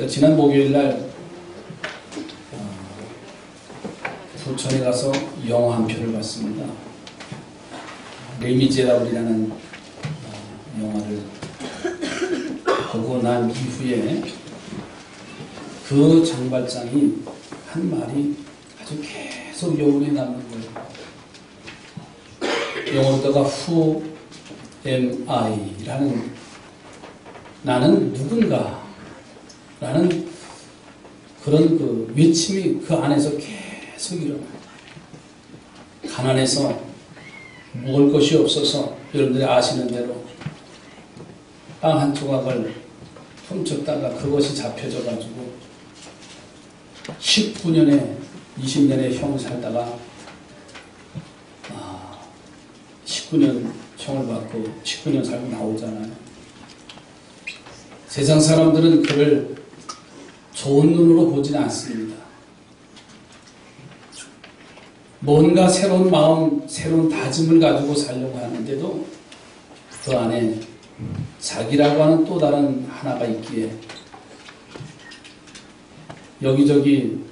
제가 지난 목요일날 부천에 가서 영화 한 편을 봤습니다. 레미제라블이라는 영화를 보고 난 이후에 그 장발장이 한 말이 아주 계속 여운에 남는 거예요. 영어로다가 Who am I? 라는 나는 누군가 라는 그런 그 외침이 그 안에서 계속 일어나요. 가난해서 먹을 것이 없어서 여러분들이 아시는 대로 빵 한 조각을 훔쳤다가 그것이 잡혀져 가지고 19년에 20년의 형 살다가 19년 형을 받고 19년 살고 나오잖아요. 세상 사람들은 그를 좋은 눈으로 보지는 않습니다. 뭔가 새로운 마음, 새로운 다짐을 가지고 살려고 하는데도 그 안에 자기라고 하는 또 다른 하나가 있기에 여기저기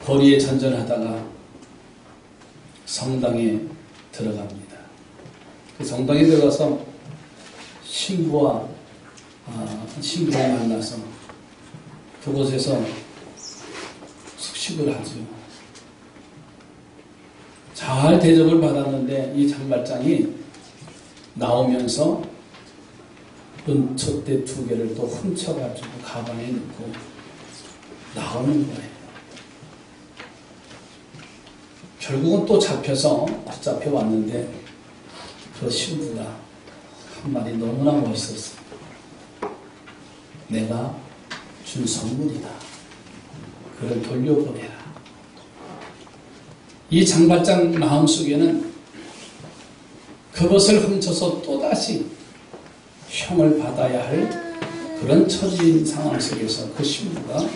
거리에 전전하다가 성당에 들어갑니다. 그 성당에 들어가서 신부를 만나서 그곳에서 숙식을 하죠. 잘 대접을 받았는데 이 장발장이 나오면서 은촛대 2개를 또 훔쳐가지고 가방에 넣고 나오는 거예요. 결국은 또 잡혀서 붙잡혀 왔는데 그 신부가 한 말이 너무나 멋있었어요. 내가 준 선물이다. 그를 돌려보내라. 이 장발장 마음속에는 그것을 훔쳐서 또다시 형을 받아야 할 그런 처지인 상황 속에서 그 신부가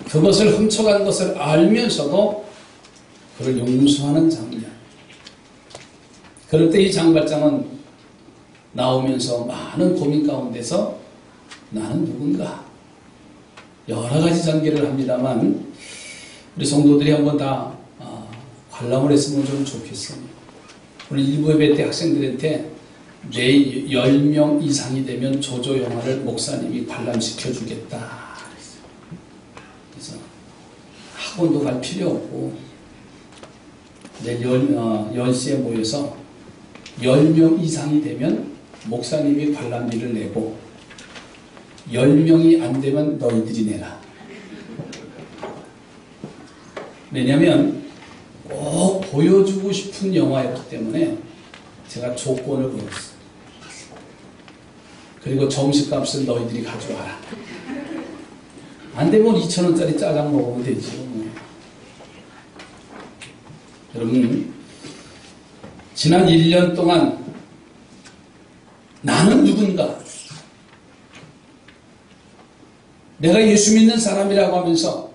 그것을 훔쳐간 것을 알면서도 그를 용서하는 장면. 그럴 때 이 장발장은 나오면서 많은 고민 가운데서 나는 누군가 여러 가지 전개를 합니다만 우리 성도들이 한번 다 관람을 했으면 좀 좋겠어요. 오늘 일부 예배 때 학생들한테 내일 10명 이상이 되면 조조 영화를 목사님이 관람시켜 주겠다. 그래서 학원도 갈 필요 없고 내일 10시에 모여서 10명 이상이 되면 목사님이 관람비를 내고 10명이 안 되면 너희들이 내라. 왜냐하면 꼭 보여주고 싶은 영화였기 때문에 제가 조건을 걸었어요. 그리고 점심값은 너희들이 가져와라. 안 되면 2,000원짜리 짜장 먹으면 되지. 여러분, 지난 1년 동안 나는 누군가? 내가 예수 믿는 사람이라고 하면서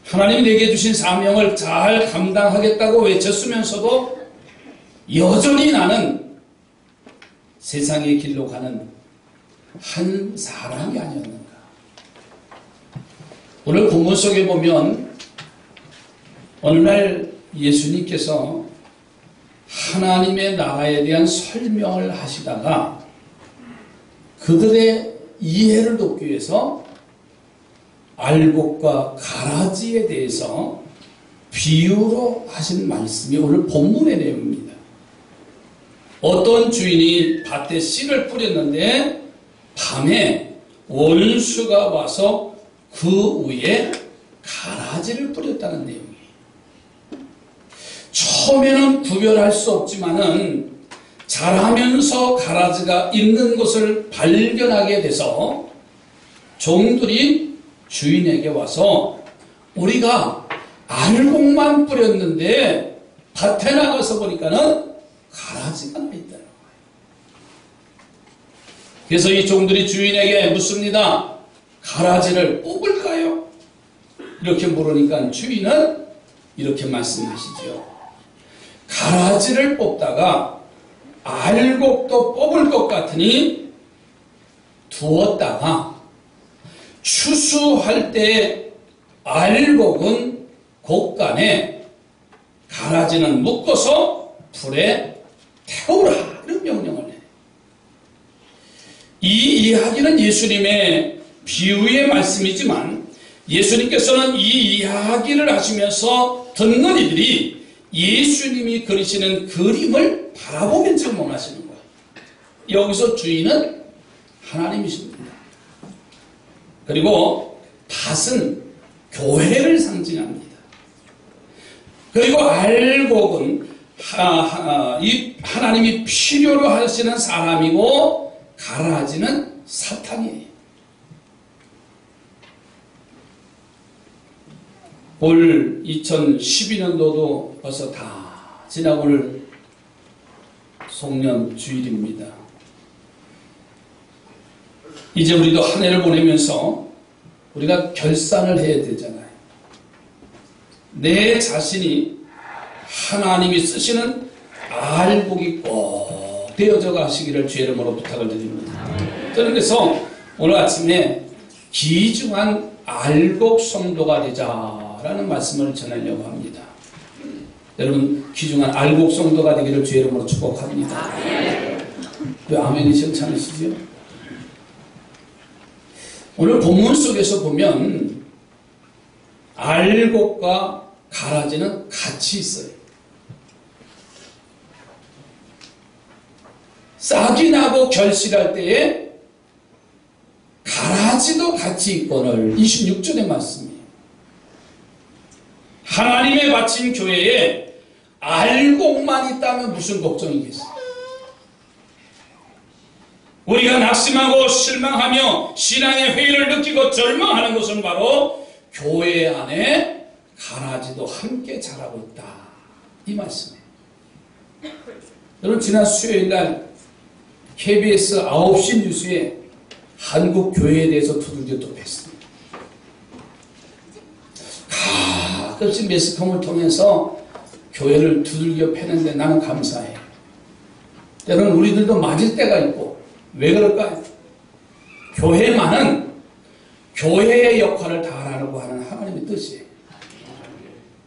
하나님이 내게 주신 사명을 잘 감당하겠다고 외쳤으면서도 여전히 나는 세상의 길로 가는 한 사람이 아니었는가. 오늘 본문 속에 보면 어느 날 예수님께서 하나님의 나라에 대한 설명을 하시다가 그들의 이해를 돕기 위해서 알곡과 가라지에 대해서 비유로 하신 말씀이 오늘 본문의 내용입니다. 어떤 주인이 밭에 씨를 뿌렸는데 밤에 원수가 와서 그 위에 가라지를 뿌렸다는 내용이에요. 처음에는 구별할 수 없지만은 자라면서 가라지가 있는 것을 발견하게 돼서 종들이 주인에게 와서 우리가 알곡만 뿌렸는데 밭에 나가서 보니까는 가라지가 나 있다는 거예요. 그래서 이 종들이 주인에게 묻습니다. 가라지를 뽑을까요? 이렇게 물으니까 주인은 이렇게 말씀하시죠. 가라지를 뽑다가 알곡도 뽑을 것 같으니 두었다가 추수할 때 알곡은 곡간에 가라지는 묶어서 불에 태우라 이런 명령을 해요. 이 이야기는 예수님의 비유의 말씀이지만 예수님께서는 이 이야기를 하시면서 듣는 이들이 예수님이 그리시는 그림을 바라보면서 원하시는 거예요. 여기서 주인은 하나님이십니다. 그리고 밭은 교회를 상징합니다. 그리고 알곡은 이 하나님이 필요로 하시는 사람이고 가라지는 사탄이에요. 올 2012년도도 벌써 다 지나고 오늘 송년 주일입니다. 이제 우리도 한 해를 보내면서 우리가 결산을 해야 되잖아요. 내 자신이 하나님이 쓰시는 알곡이 꼭 되어져 가시기를 주의 이름으로 부탁을 드립니다. 저는 그래서 오늘 아침에 귀중한 알곡 성도가 되자라는 말씀을 전하려고 합니다. 여러분 귀중한 알곡 성도가 되기를 주의 이름으로 축복합니다. 왜 아멘이 시원찮으시죠? 오늘 본문 속에서 보면 알곡과 가라지는 같이 있어요. 싹이 나고 결실할 때에 가라지도 같이 있거늘 26절의 말씀이에요. 하나님의 바친 교회에 알곡만 있다면 무슨 걱정이겠어요? 우리가 낙심하고 실망하며 신앙의 회의를 느끼고 절망하는 것은 바로 교회 안에 가라지도 함께 자라고 있다. 이 말씀이에요. 여러분 지난 수요일날 KBS 9시 뉴스에 한국 교회에 대해서 두들겨 혓습니다. 가끔씩 매스컴을 통해서 교회를 두들겨 패는데 나는 감사해. 때로는 우리들도 맞을 때가 있고 왜 그럴까요? 교회만은 교회의 역할을 다하라고 하는 하나님의 뜻이에요.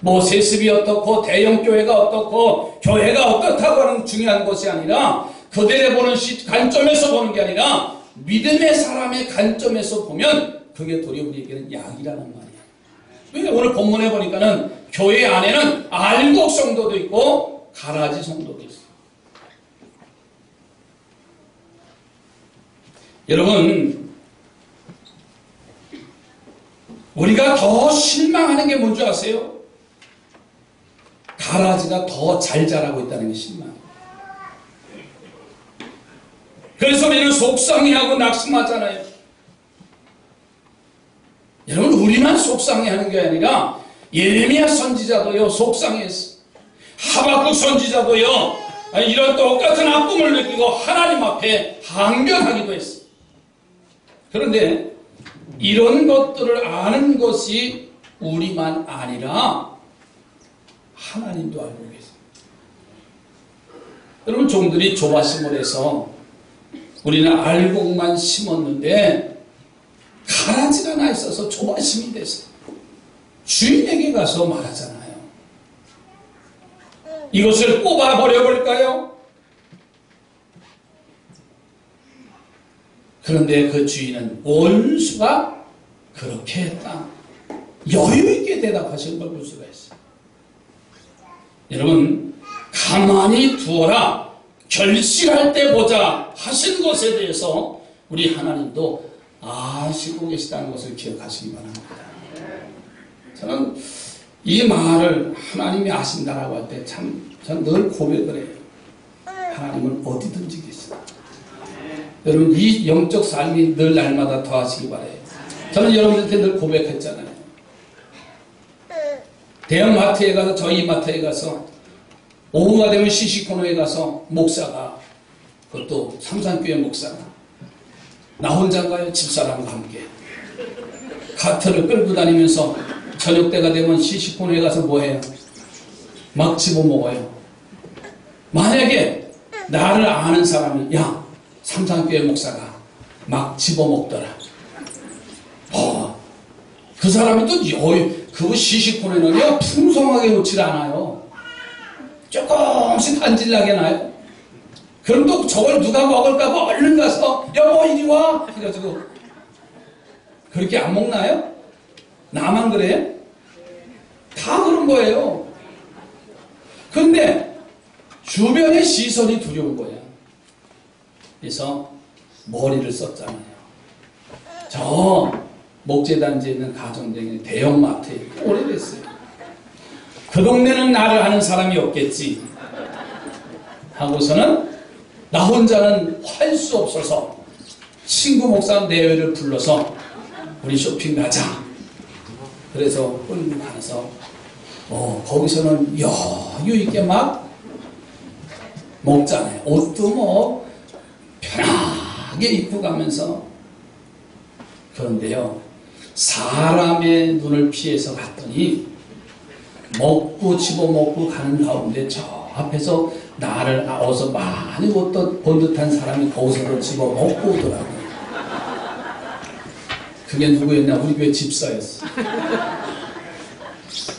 뭐 세습이 어떻고 대형교회가 어떻고 교회가 어떻다고 하는 중요한 것이 아니라 그들의 보는 관점에서 보는 게 아니라 믿음의 사람의 관점에서 보면 그게 도리어 우리에게는 약이라는 말이에요. 왜 오늘 본문에 보니까는 교회 안에는 알곡 성도도 있고 가라지 성도도 있어요. 여러분 우리가 더 실망하는 게 뭔지 아세요? 가라지가 더 잘 자라고 있다는 게 실망. 그래서 우리는 속상해하고 낙심하잖아요. 여러분 우리만 속상해하는 게 아니라 예레미야 선지자도요 속상했어. 하박국 선지자도요 이런 똑같은 아픔을 느끼고 하나님 앞에 항변하기도 했어. 그런데 이런 것들을 아는 것이 우리만 아니라 하나님도 알고 계세요. 여러분 종들이 조바심을 해서 우리는 알곡만 심었는데 가라지가 나 있어서 조바심이 됐어요. 주인에게 가서 말하잖아요. 이것을 뽑아버려볼까요? 그런데 그 주인은 원수가 그렇게 했다. 여유있게 대답하신 걸 볼 수가 있어요. 여러분 가만히 두어라. 결실할 때 보자 하신 것에 대해서 우리 하나님도 아시고 계시다는 것을 기억하시기 바랍니다. 저는 이 말을 하나님이 아신다라고 할 때 저는 늘 고백을 해요. 하나님은 어디든지 계시다. 여러분 이 영적 삶이 늘 날마다 더하시기 바라요. 저는 여러분들한테 늘 고백했잖아요. 대형 마트에 가서 저희 마트에 가서 오후가 되면 시시코너에 가서 목사가 그것도 삼산교회 목사가 나 혼자인가요? 집사람과 함께 카트를 끌고 다니면서 저녁 때가 되면 시시코너에 가서 뭐해요? 막 집어먹어요. 만약에 나를 아는 사람이 야 삼산교회 목사가 막 집어먹더라. 그 사람이 또 그 시식코에는요 풍성하게 놓질 않아요. 조금씩 한질나게 나요. 그럼 또 저걸 누가 먹을까봐 얼른 가서 여보 이리 와 해가지고 그렇게 안 먹나요? 나만 그래요? 다 그런 거예요. 그런데 주변의 시선이 두려운 거예요. 그래서 머리를 썼잖아요. 저 목재단지에 있는 가정적인 대형마트에 오래됐어요. 그 동네는 나를 아는 사람이 없겠지 하고서는 나 혼자는 할 수 없어서 친구 목사 내외를 불러서 우리 쇼핑 가자. 그래서 끌고 가서 거기서는 여유 있게 막 먹잖아요. 옷도 뭐 편하게 입고 가면서. 그런데요 사람의 눈을 피해서 갔더니 먹고 집어먹고 가는 가운데 저 앞에서 나를 어서 많이 본 듯한 사람이 거기서도 집어먹고 오더라고요. 그게 누구였냐? 우리 교회 집사였어.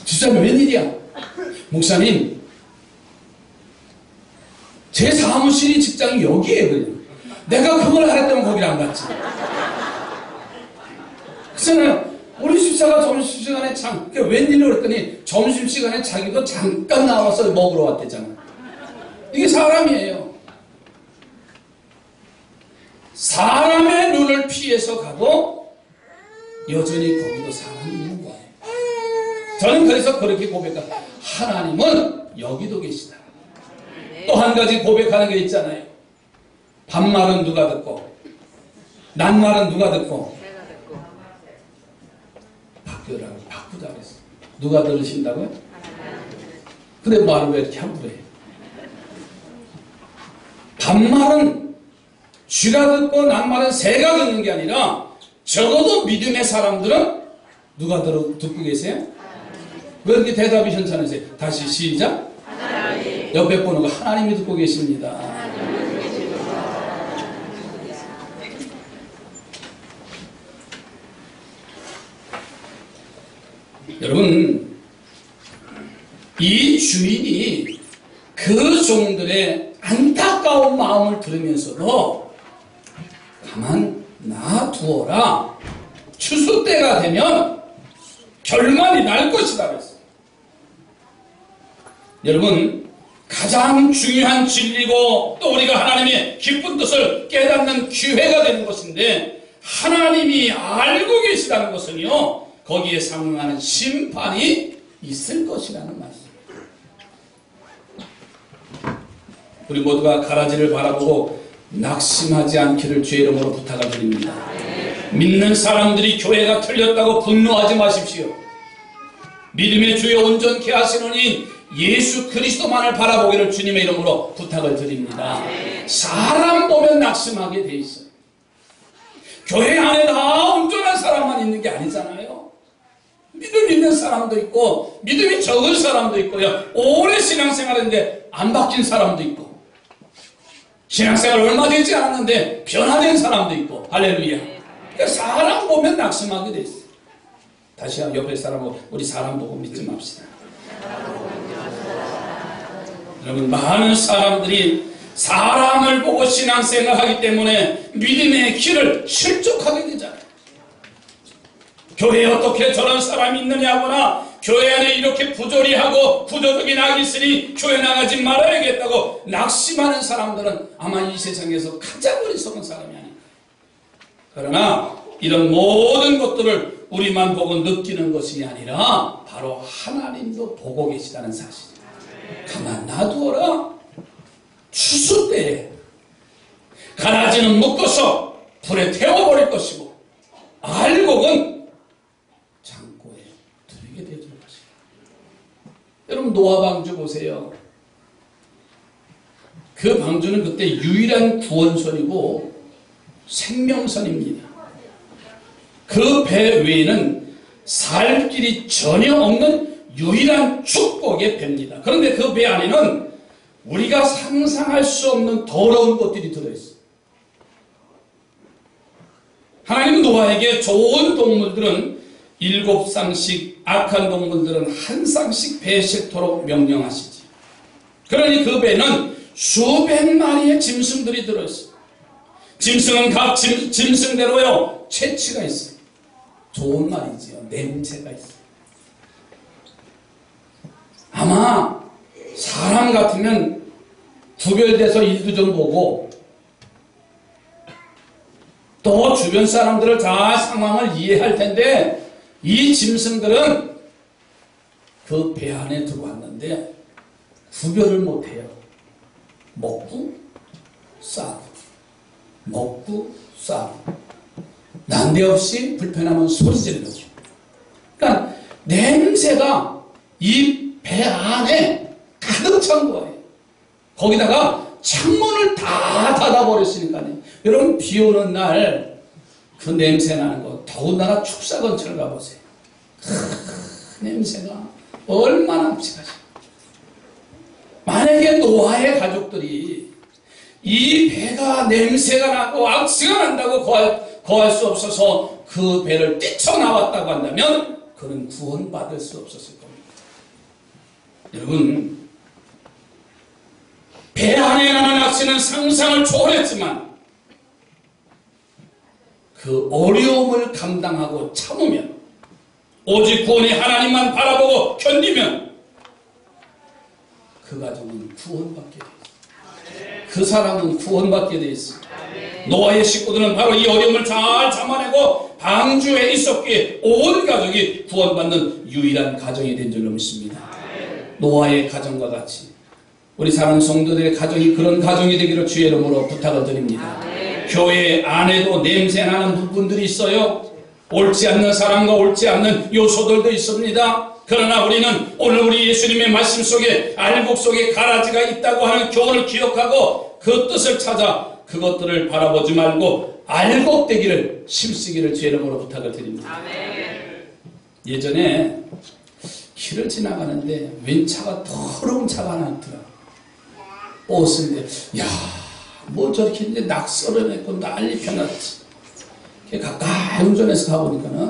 집사님 웬일이야? 목사님 제 사무실이 직장이 여기에 그래요. 내가 그걸 하랬다면 거기를 안 갔지. 그잖아요. 우리 집사가 점심시간에 웬일로 그랬더니 점심시간에 자기도 잠깐 나와서 먹으러 왔대잖아. 이게 사람이에요. 사람의 눈을 피해서 가도 여전히 거기도 사람이 있는 거예요. 저는 그래서 그렇게 고백합니다. 하나님은 여기도 계시다. 또 한 가지 고백하는 게 있잖아요. 반말은 누가 듣고 낱말은 누가 듣고 바꾸자 그랬어. 누가 들으신다고요? 근데 말을 왜 이렇게 함부로 해? 반말은 쥐가 듣고 낱말은 새가 듣는 게 아니라 적어도 믿음의 사람들은 누가 듣고 계세요? 왜 이렇게 대답이 현찮으세요? 다시 시작. 하나님. 옆에 보는 거 하나님이 듣고 계십니다. 여러분 이 주인이 그 종들의 안타까운 마음을 들으면서도 가만 놔두어라. 추수 때가 되면 결말이 날 것이다 그랬어요. 여러분 가장 중요한 진리고 또 우리가 하나님의 기쁜 뜻을 깨닫는 기회가 되는 것인데 하나님이 알고 계시다는 것은요 거기에 상응하는 심판이 있을 것이라는 말씀. 우리 모두가 가라지를 바라보고 낙심하지 않기를 주의 이름으로 부탁을 드립니다. 믿는 사람들이 교회가 틀렸다고 분노하지 마십시오. 믿음의 주에 온전케 하시노니 예수 그리스도만을 바라보기를 주님의 이름으로 부탁을 드립니다. 사람 보면 낙심하게 돼 있어요. 교회 안에 다 온전한 사람만 있는 게 아니잖아요. 믿음 있는 사람도 있고 믿음이 적은 사람도 있고요. 오래 신앙생활했는데 안 바뀐 사람도 있고 신앙생활 얼마 되지 않았는데 변화된 사람도 있고 할렐루야. 그러니까 사람 보면 낙심하게 돼 있어요. 다시 옆에 사람하고 우리 사람 보고 믿지 맙시다. 여러분 많은 사람들이 사람을 보고 신앙생활하기 때문에 믿음의 길을 실족하게 되잖아요. 교회에 어떻게 저런 사람이 있느냐거나 교회 안에 이렇게 부조리 하고 구조적인 악이 있으니 교회 나가지 말아야겠다고 낙심하는 사람들은 아마 이 세상에서 가장 어리석은 사람이 아닙니다. 그러나 이런 모든 것들을 우리만 보고 느끼는 것이 아니라 바로 하나님도 보고 계시다는 사실. 가만 놔두어라. 추수 때에 가라지는 묶어서 불에 태워버릴 것이고 알곡은 창고에 들이게 되줄 것이다. 여러분 노아 방주 보세요. 그 방주는 그때 유일한 구원선이고 생명선입니다. 그 배 외에는 살 길이 전혀 없는 유일한 축복의 배입니다. 그런데 그 배 안에는 우리가 상상할 수 없는 더러운 것들이 들어있어요. 노아에게 좋은 동물들은 7쌍씩, 악한 동물들은 1쌍씩 배에 싣도록 명령하시지. 그러니 그 배는 수백 마리의 짐승들이 들어있어요. 짐승은 각 짐승대로요 체취가 있어요. 좋은 말이지요. 냄새가 있어요. 아마 사람 같으면 구별돼서 일도 좀 보고 또 주변 사람들을 다 상황을 이해할 텐데, 이 짐승들은 그 배 안에 들어왔는데 구별을 못해요. 먹고 싸고 먹고 싸고 난데없이 불편하면 소리 지르고. 그러니까 냄새가 이 배 안에 가득 찬 거예요. 거기다가 창문을 다 닫아버렸으니까요. 여러분, 비 오는 날 그 냄새 나는 거, 더군다나 축사 근처를 가보세요. 냄새가 얼마나 끔찍하죠. 만약에 노아의 가족들이 이 배가 냄새가 나고 악취가 난다고 거할 수 없어서 그 배를 뛰쳐나왔다고 한다면 그는 구원받을 수 없었을 겁니다. 여러분, 배 안에 나는 악취는 상상을 초월했지만 그 어려움을 감당하고 참으면, 오직 구원의 하나님만 바라보고 견디면 그 가정은 구원받게 돼 있어요. 그 사람은 구원받게 돼 있어요. 노아의 식구들은 바로 이 어려움을 잘 참아내고 방주에 있었기에 온 가족이 구원받는 유일한 가정이 된 줄로 믿습니다. 노아의 가정과 같이 우리 사랑하는 성도들의 가정이 그런 가정이 되기를 주의 이름으로 부탁을 드립니다. 교회 안에도 냄새나는 부분들이 있어요. 옳지 않는 사람과 옳지 않는 요소들도 있습니다. 그러나 우리는 오늘 우리 예수님의 말씀 속에 알곡 속에 가라지가 있다고 하는 교훈을 기억하고 그 뜻을 찾아 그것들을 바라보지 말고 알곡되기를 심쓰기를 주의 이름으로 부탁을 드립니다. 예전에 길을 지나가는데 웬 차가 더러운 차가 하나 있더라. 버스인데 뭐 저렇게 이제 낙서를 했고 난리 펴놨지. 가까이 운전해서 가보니까는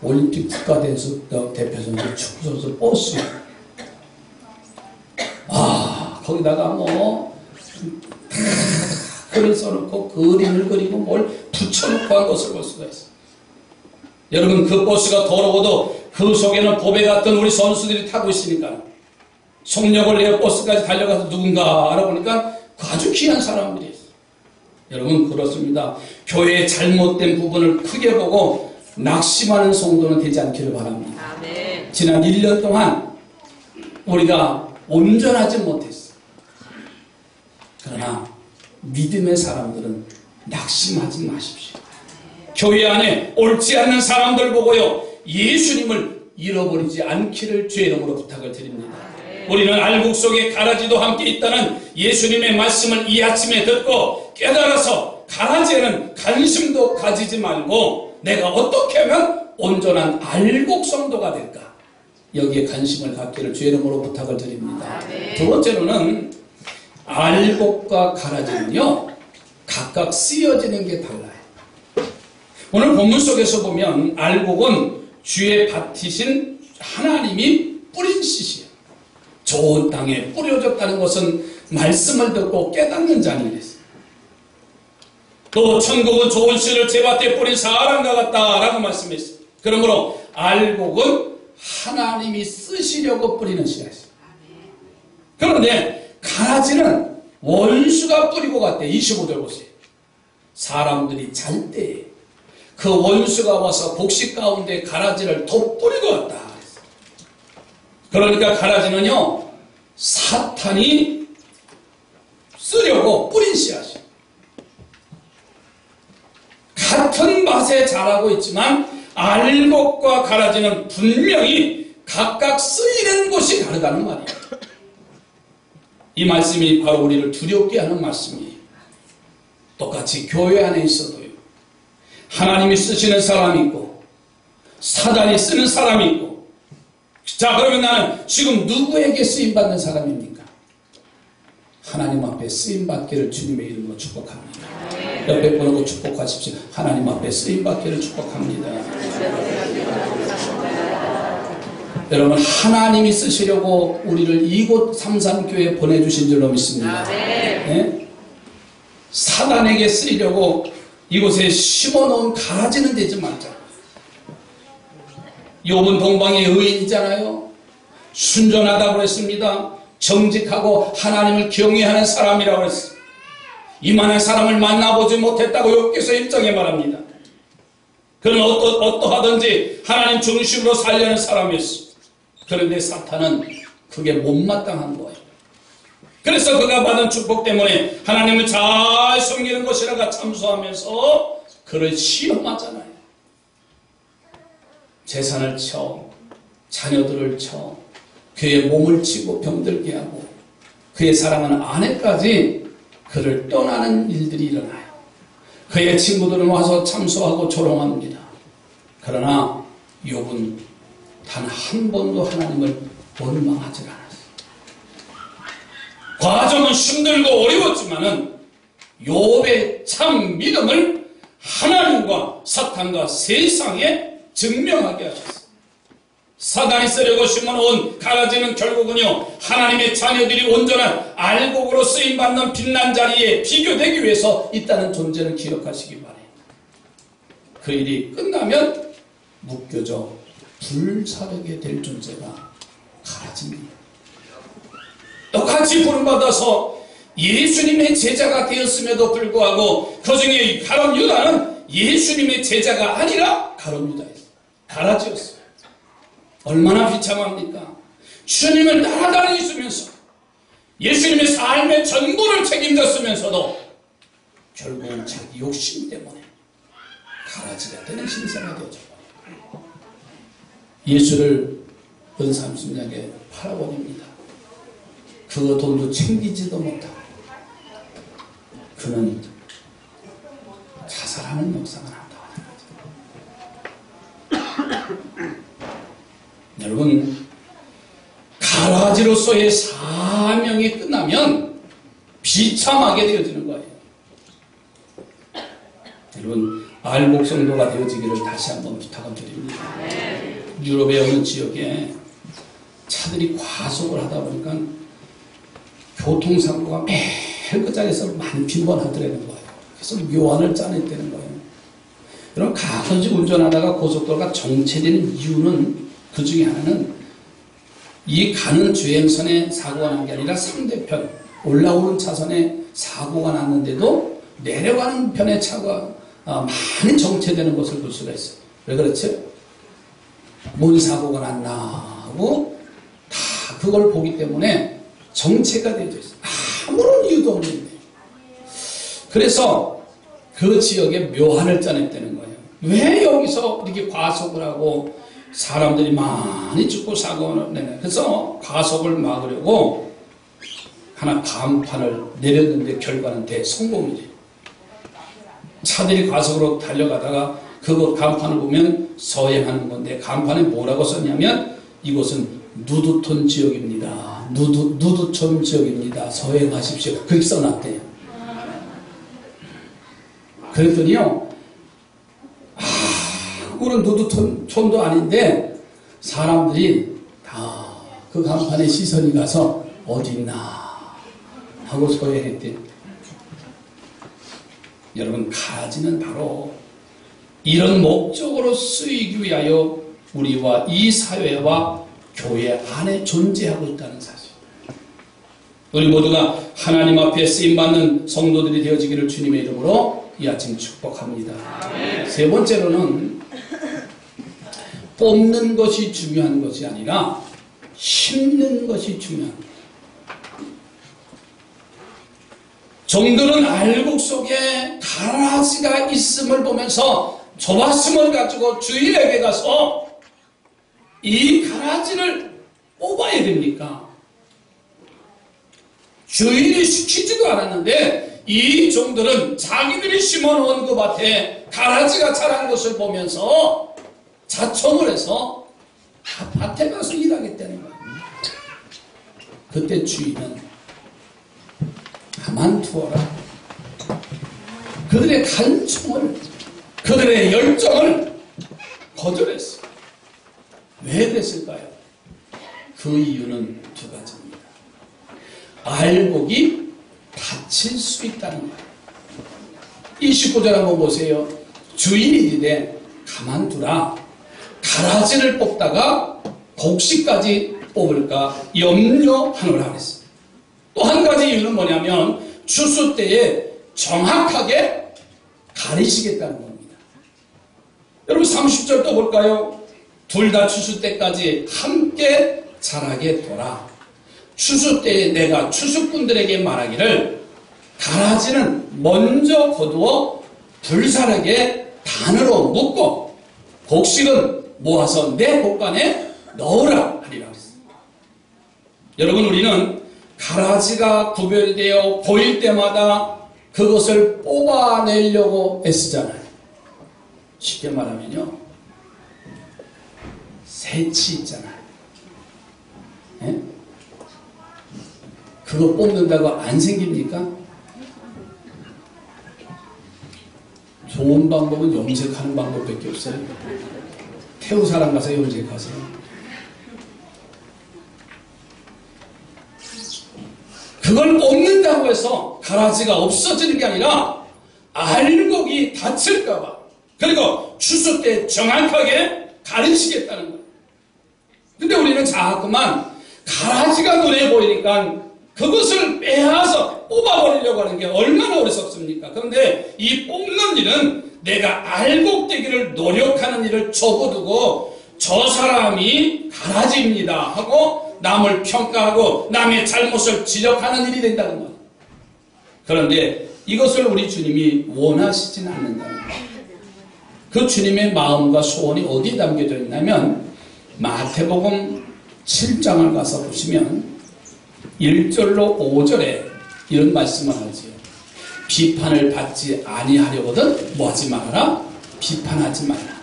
올림픽 국가대표선수 축구선수 버스. 거기다가 뭐 글을 써놓고 그림을 그리고 뭘 붙여놓고 한 것을 볼 수가 있어. 여러분, 그 버스가 더러워도 그 속에는 보배 같은 우리 선수들이 타고 있으니까 속력을 내어 버스까지 달려가서 누군가 알아보니까 아주 귀한 사람들이 있어요. 여러분, 그렇습니다. 교회의 잘못된 부분을 크게 보고 낙심하는 성도는 되지 않기를 바랍니다. 아멘. 지난 1년 동안 우리가 온전하지 못했어요. 그러나 믿음의 사람들은 낙심하지 마십시오. 교회 안에 옳지 않는 사람들 보고요, 예수님을 잃어버리지 않기를 주의 이름으로 부탁을 드립니다. 우리는 알곡 속에 가라지도 함께 있다는 예수님의 말씀을 이 아침에 듣고 깨달아서 가라지에는 관심도 가지지 말고 내가 어떻게 하면 온전한 알곡 성도가 될까, 여기에 관심을 갖기를 주의 이름으로 부탁을 드립니다. 두 번째로는 알곡과 가라지는요 각각 쓰여지는 게 달라요. 오늘 본문 속에서 보면 알곡은 주의 밭이신 하나님이 뿌린 씨예요. 좋은 땅에 뿌려졌다는 것은 말씀을 듣고 깨닫는 자니랬어요. 또 천국은 좋은 씨를 제 밭에 뿌린 사람과 같다라고 말씀했어요. 그러므로 알곡은 하나님이 쓰시려고 뿌리는 씨가 있어요. 그런데 가라지는 원수가 뿌리고 갔대. 25절 보세요. 사람들이 잘 때 그 원수가 와서 곡식 가운데 가라지를 덧뿌리고 갔다. 그러니까 가라지는요 사탄이 쓰려고 뿌린 씨앗이에요. 같은 밭에 자라고 있지만 알곡과 가라지는 분명히 각각 쓰이는 곳이 다르다는 말이에요. 이 말씀이 바로 우리를 두렵게 하는 말씀이에요. 똑같이 교회 안에 있어도요, 하나님이 쓰시는 사람이 있고 사단이 쓰는 사람이 있고. 자, 그러면 나는 지금 누구에게 쓰임받는 사람입니까? 하나님 앞에 쓰임받기를 주님의 이름으로 축복합니다. 옆에 보고 축복하십시오. 하나님 앞에 쓰임받기를 축복합니다. 여러분, 하나님이 쓰시려고 우리를 이곳 삼산교회에 보내주신 줄로 믿습니다. 네? 사단에게 쓰이려고 이곳에 심어놓은 가지는 되지 말자. 욥은 동방의 의인이잖아요. 순전하다고 했습니다. 정직하고 하나님을 경외하는 사람이라고 했어요. 이만한 사람을 만나보지 못했다고 욥기서 1장에 말합니다. 그는 어떠하든지 하나님 중심으로 살려는 사람이었어요. 그런데 사탄은 그게 못마땅한 거예요. 그래서 그가 받은 축복 때문에 하나님을 잘 섬기는 것이라가 참소하면서 그를 시험하잖아요. 재산을 쳐, 자녀들을 쳐, 그의 몸을 치고 병들게 하고 그의 사랑하는 아내까지 그를 떠나는 일들이 일어나요. 그의 친구들은 와서 참소하고 조롱합니다. 그러나 욥은 단 한 번도 하나님을 원망하지 않았어요. 과정은 힘들고 어려웠지만은 욥의 참 믿음을 하나님과 사탄과 세상에 증명하게 하셨어요. 사단이 쓰려고 심어놓은 가라지는 결국은요, 하나님의 자녀들이 온전한 알곡으로 쓰임받는 빛난 자리에 비교되기 위해서 있다는 존재를 기억하시기 바랍니다. 그 일이 끝나면 묶여져 불사르게 될 존재가 가라지입니다. 똑같이 부름받아서 예수님의 제자가 되었음에도 불구하고 그 중에 가룟 유다는 예수님의 제자가 아니라 가룟 유다였어요. 가라지였어요. 얼마나 비참합니까? 주님을 따라다니시면서 예수님의 삶의 전부를 책임졌으면서도 결국은 자기 욕심 때문에 가라지가 되는 신세가 되어져 버려요. 예수를 은삼순장에 팔아버립니다. 그 돈도 챙기지도 못하고 그는 자살하는 묵상을 한다고 하는 거죠. 여러분, 가라지로서의 사명이 끝나면 비참하게 되어지는 거예요. 여러분, 알곡 성도가 되어지기를 다시 한번 부탁을 드립니다. 유럽의 어느 지역에 차들이 과속을 하다 보니까 교통사고가 매일 그 자리에서 많이 빈번하더라는 거예요. 그래서 묘안을 짜냈다는 거예요. 여러분, 가끔씩 운전하다가 고속도로가 정체되는 이유는 그 중에 하나는 이 가는 주행선에 사고가 난 게 아니라 상대편 올라오는 차선에 사고가 났는데도 내려가는 편에 차가 많이 정체되는 것을 볼 수가 있어요. 왜 그렇죠? 뭔 사고가 났나 하고 다 그걸 보기 때문에 정체가 되어져 있어요. 아무런 이유도 없는데. 그래서 그 지역에 묘안을 짜냈다는 거예요. 왜 여기서 이렇게 과속을 하고 사람들이 많이 죽고 사고를 내냐. 그래서 과속을 막으려고 하나 간판을 내렸는데 결과는 대성공이래요. 차들이 과속으로 달려가다가 그곳 간판을 보면 서행하는 건데 간판에 뭐라고 썼냐면 이곳은 누드톤 지역입니다. 누드촌 지역입니다. 서행하십시오. 그렇게 써놨대요. 그랬더니요, 우리는 누드촌도 아닌데 사람들이 다 그 간판에 시선이 가서 어딨나 하고 서행했대요. 여러분, 가지는 바로 이런 목적으로 쓰이기 위하여 우리와 이 사회와 교회 안에 존재하고 있다는 사실. 우리 모두가 하나님 앞에 쓰임받는 성도들이 되어지기를 주님의 이름으로 이 아침 축복합니다. 세 번째로는 뽑는 것이 중요한 것이 아니라 심는 것이 중요합니다. 종들은 알곡 속에 가라지가 있음을 보면서 조바심을 가지고 주인에게 가서 이 가라지를 뽑아야 됩니까? 주인이 시키지도 않았는데 이 종들은 자기들이 심어놓은 그 밭에 가라지가 자란 것을 보면서 자청을 해서 밭에 가서 일하겠다는 거예요. 그때 주인은 가만두어라. 그들의 간청을, 그들의 열정을 거절했어요. 왜 그랬을까요? 그 이유는 두 가지입니다. 알곡이 다칠 수 있다는 거예요. 이 19절 한번 보세요. 주인이 이르되 가만두라. 가라지를 뽑다가 곡식까지 뽑을까 염려하노라 그랬어요. 또 한 가지 이유는 뭐냐면 추수 때에 정확하게 가리시겠다는 겁니다. 여러분 30절 또 볼까요? 둘 다 추수 때까지 함께 자라게 둬라. 추수 때에 내가 추수꾼들에게 말하기를 가라지는 먼저 거두어 불사르게 단으로 묶고 곡식은 모아서 내 곡간에 넣으라 하리라 했습니다. 여러분 우리는 가라지가 구별되어 보일 때마다 그것을 뽑아내려고 애쓰잖아요. 쉽게 말하면요, 새치 있잖아요. 예? 그거 뽑는다고 안 생깁니까? 좋은 방법은 염색하는 방법밖에 없어요. 태우사랑 가서 염색하세요. 그걸 뽑는다고 해서 가라지가 없어지는 게 아니라 알곡이 다칠까봐, 그리고 추수 때 정확하게 가르치겠다는 거예요. 근데 우리는 자꾸만 가라지가 눈에 보이니까 그것을 빼앗아 뽑아버리려고 하는 게 얼마나 어리석습니까? 그런데 이 뽑는 일은 내가 알곡되기를 노력하는 일을 접어두고 저 사람이 가라지입니다 하고 남을 평가하고 남의 잘못을 지적하는 일이 된다는 거예요. 그런데 이것을 우리 주님이 원하시진 않는다는 거예요. 그 주님의 마음과 소원이 어디에 담겨져 있냐면 마태복음 7장을 가서 보시면 1절로 5절에 이런 말씀을 하지요. 비판을 받지 아니하려거든 뭐하지 말아라? 비판하지 말라.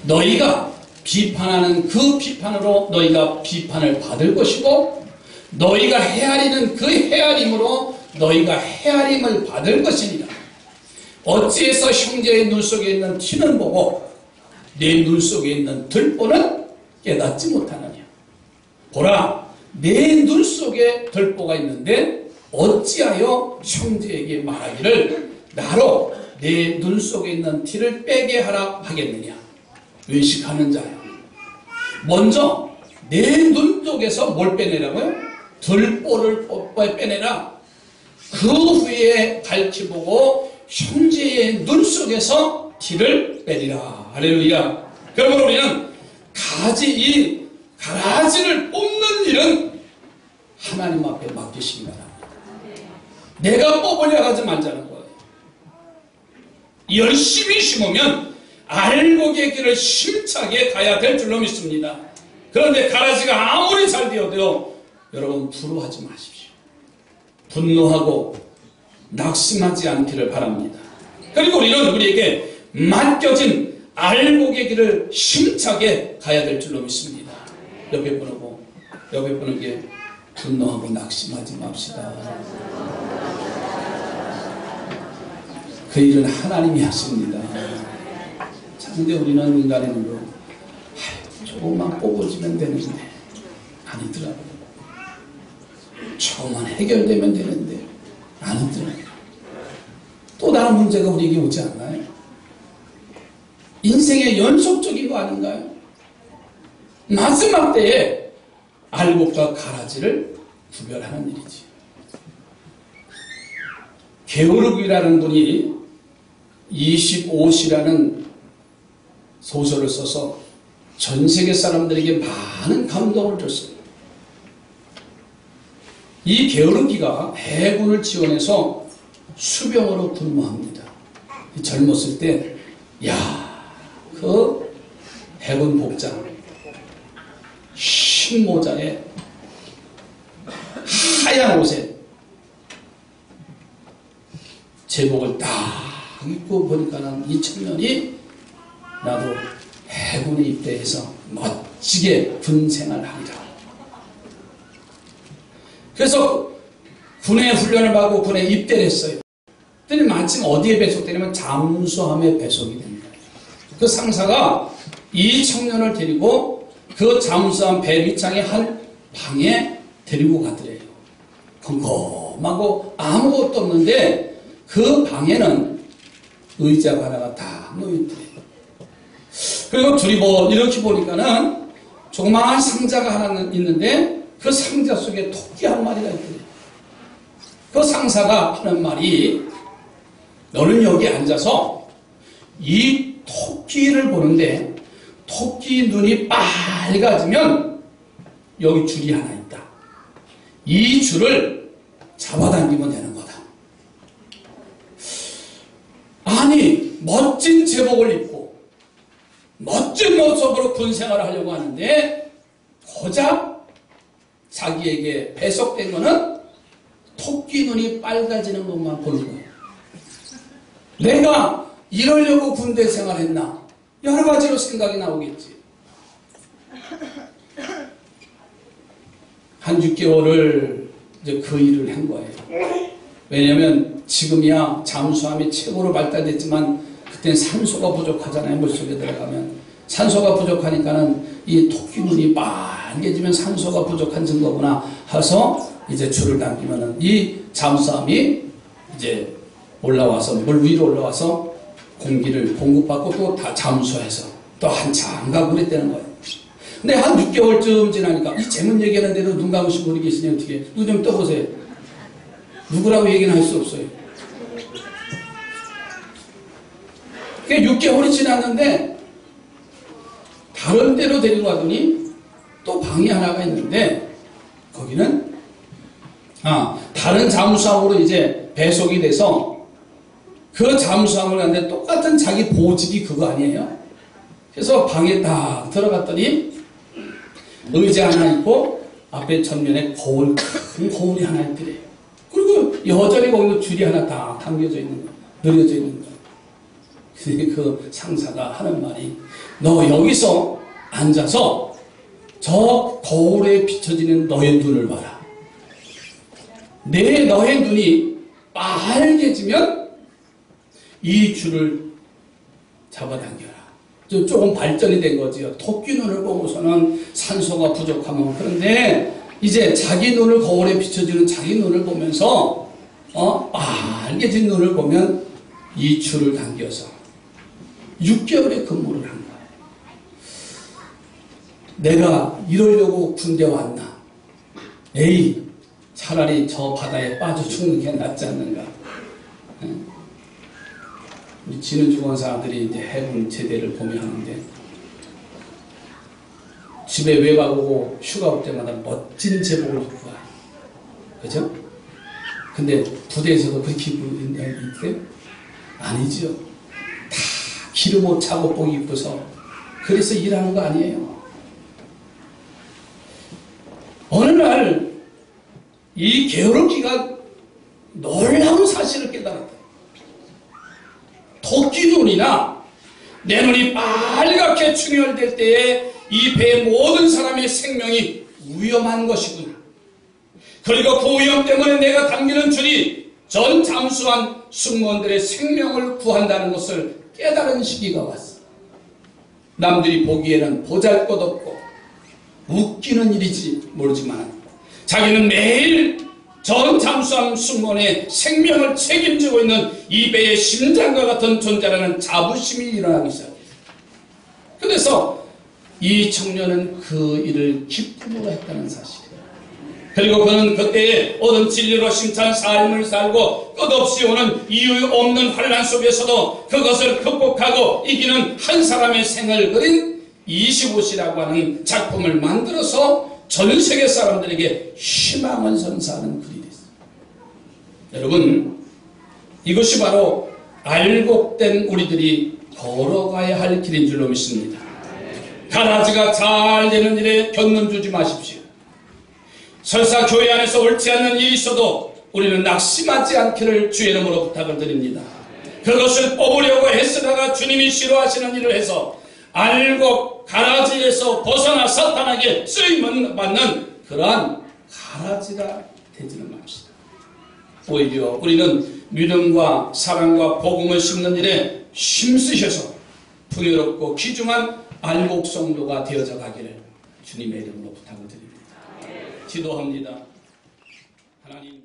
너희가 비판하는 그 비판으로 너희가 비판을 받을 것이고 너희가 헤아리는 그 헤아림으로 너희가 헤아림을 받을 것이니라. 어찌해서 형제의 눈 속에 있는 티는 보고 내 눈 속에 있는 들보는 깨닫지 못하느냐. 보라, 내 눈 속에 들보가 있는데 어찌하여 형제에게 말하기를 나로 내 눈 속에 있는 티를 빼게 하라 하겠느냐. 외식하는 자야. 먼저 내 눈 속에서 뭘 빼내라고요? 들보를 빼내라. 그 후에 밝히보고 형제의 눈 속에서 티를 빼리라. 할렐루야. 그러므로 우리는 이 가라지를 뽑는 일은 하나님 앞에 맡기시기 바랍니다. 내가 뽑으려고 하지 말자는 거예요. 열심히 심으면 알곡의 길을 힘차게 가야 될 줄로 믿습니다. 그런데 가라지가 아무리 잘 되어도 여러분 불효하지 마십시오. 분노하고 낙심하지 않기를 바랍니다. 그리고 우리는 우리에게 맡겨진 알곡의 길을 힘차게 가야 될 줄로 믿습니다. 옆에 분에게 분노하고 낙심하지 맙시다. 그 일은 하나님이 하십니다. 근데 우리는 인간의 눈으로 조금만 뽑아주면 되는데 아니더라고요. 조금만 해결되면 되는데 아니더라고요. 또 다른 문제가 우리에게 오지 않나요? 인생의 연속적인 거 아닌가요? 마지막 때에 알곡과 가라지를 구별하는 일이지. 게오르기라는 분이 25시라는 소설을 써서 전 세계 사람들에게 많은 감동을 줬어요. 이 게오르기가 해군을 지원해서 수병으로 근무합니다. 젊었을 때, 그 해군 복장, 흰 모자에 하얀 옷에 제복을 딱 입고 보니까는 이 청년이 나도 해군에 입대해서 멋지게 군 생활을 하리라. 그래서 군에 훈련을 받고 군에 입대를 했어요. 그랬더니 마침 어디에 배속되냐면 잠수함에 배속이 됩니다. 그 상사가 이 청년을 데리고 그 잠수함 배 밑창의 한 방에 데리고 가더래요. 컴컴하고 아무것도 없는데 그 방에는 의자가 하나가 다 놓여있더래요. 그리고 둘이 이렇게 보니까는 조그마한 상자가 하나 있는데 그 상자 속에 토끼 한 마리가 있더래요. 그 상사가 하는 말이 너는 여기 앉아서 이 토끼를 보는데 토끼 눈이 빨개지면 여기 줄이 하나 있다. 이 줄을 잡아당기면 되는 거다. 아니 멋진 제복을 입고 멋진 모습으로 군생활을 하려고 하는데 고작 자기에게 배속된 거는 토끼 눈이 빨개지는 것만 보는 거예요. 내가 이러려고 군대 생활했나? 여러 가지로 생각이 나오겠지. 한 6개월을 이제 그 일을 한 거예요. 왜냐하면 지금이야 잠수함이 최고로 발달됐지만 그땐 산소가 부족하잖아요. 물속에 들어가면 산소가 부족하니까는 이 토끼 눈이 빨개지면 산소가 부족한 증거구나 해서 이제 줄을 당기면은 이 잠수함이 이제 올라와서 물 위로 올라와서 공기를 공급받고 또 다 잠수해서 또 한참 가고 그랬다는 거예요. 근데 한 6개월쯤 지나니까 이 재문 얘기하는데도 눈 감으신 분이 계시니 어떻게 눈 좀 떠보세요. 누구라고 얘기는 할 수 없어요. 그게 6개월이 지났는데 다른 데로 데리고 가더니 또 방이 하나가 있는데 거기는 다른 잠수함으로 이제 배속이 돼서 그 잠수함을 갔는데 똑같은 자기 보직이 그거 아니에요? 그래서 방에 딱 들어갔더니 의자 하나 있고 앞에 전면에 거울, 큰 거울이 하나 있더래요. 그리고 여전히 거기도 줄이 하나 다 당겨져 있는 거예요. 늘려져 있는 거예요. 그 상사가 하는 말이 너 여기서 앉아서 저 거울에 비춰지는 너의 눈을 봐라. 너의 눈이 빨개지면 이 줄을 잡아당겨라. 조금 발전이 된 거지요. 토끼 눈을 보고서는 산소가 부족하면 그런데 이제 자기 눈을 거울에 비춰지는 자기 눈을 보면서 빨개진 눈을 보면 이 줄을 당겨서 6개월의 근무를 한 거예요. 내가 이러려고 군대 왔나? 에이, 차라리 저 바다에 빠져 죽는 게 낫지 않는가? 우리 지는 중원사들이 이제 해군 제대를 보면 하는데 집에 외박 오고 휴가 올 때마다 멋진 제복을 입고 와요. 그죠? 근데 부대에서도 그렇게 입고 있대? 아니죠. 다 기름 옷 작업복 입고서 그래서 일하는 거 아니에요. 어느 날 이 게으르기가 놀라운 사실을 깨달았다. 토끼 눈이나 내 눈이 빨갛게 충혈될 때에 이 배의 모든 사람의 생명이 위험한 것이구나. 그리고 그 위험 때문에 내가 당기는 줄이 전 잠수한 승무원들의 생명을 구한다는 것을 깨달은 시기가 왔어. 남들이 보기에는 보잘것없고 웃기는 일이지 모르지만 자기는 매일 전 잠수함 승무원의 생명을 책임지고 있는 이 배의 심장과 같은 존재라는 자부심이 일어나기 시작했어요. 그래서 이 청년은 그 일을 기쁨으로 했다는 사실이에요. 그리고 그는 그때에 얻은 진리로 심찬 삶을 살고 끝없이 오는 이유 없는 환란 속에서도 그것을 극복하고 이기는 한 사람의 생을 그린 25시라고 하는 작품을 만들어서 전 세계 사람들에게 희망을 선사하는 글이 됐어요. 여러분, 이것이 바로 알곡된 우리들이 걸어가야 할 길인 줄로 믿습니다. 가라지가 잘 되는 일에 견눈 주지 마십시오. 설사 교회 안에서 옳지 않는 일이 있어도 우리는 낙심하지 않기를 주의 이름으로 부탁을 드립니다. 그것을 뽑으려고 애쓰다가 주님이 싫어하시는 일을 해서 알곡 가라지에서 벗어나 사탄에게 쓰임을 받는 그러한 가라지가 되지는 맙시다. 오히려 우리는 믿음과 사랑과 복음을 심는 일에 힘쓰셔서 풍요롭고 귀중한 알곡 성도가 되어져 가기를 주님의 이름으로 부탁을 드립니다. 기도합니다. 하나님.